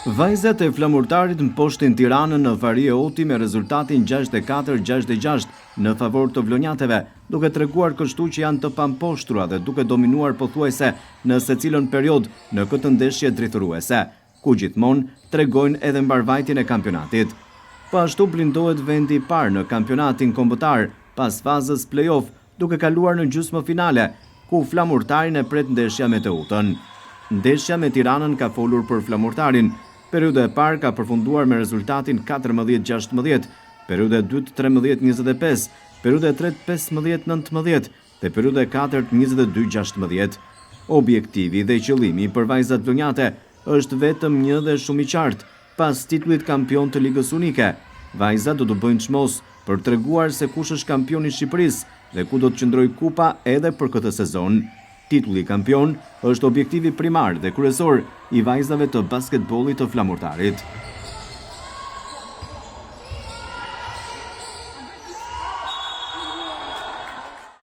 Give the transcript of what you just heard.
Vajzat e Flamurtarit mposhtin Tiranën në vari e oti me rezultatin 64-66 në favor të vlonjateve, duke treguar kështu që janë të pamposhtura dhe duke dominuar pothuajse në secilën periudhë në këtë ndeshje drithëruese, ku gjithmonë tregojnë edhe mbarvajtjen e kampionatit. Ashtu blindohet vendi i parë në kampionatin kombëtar pas fazës play-off, duke kaluar në gjysmë finale, ku Flamurtarin e pret ndeshja me Teutën. Ndeshja me Tiranën ka folur për Flamurtarin. Periuda e parë ka përfunduar me rezultatin 14-16, periuda e dytë 13-25, periuda e tretë 15-19 dhe periuda e katërt 22-16. Objektivi dhe qëllimi për vajzat vlonjate është vetëm një dhe shumë i qartë, pas titullit kampion të Ligës Unike. Vajzat do të bëjnë çmos për treguar se kush është kampioni i Shqipërisë dhe ku do të qëndrojë kupa edhe për këtë sezon. Titulli kampion është objektivi primar dhe kryesor i vajzave të basketbollit të Flamurtarit.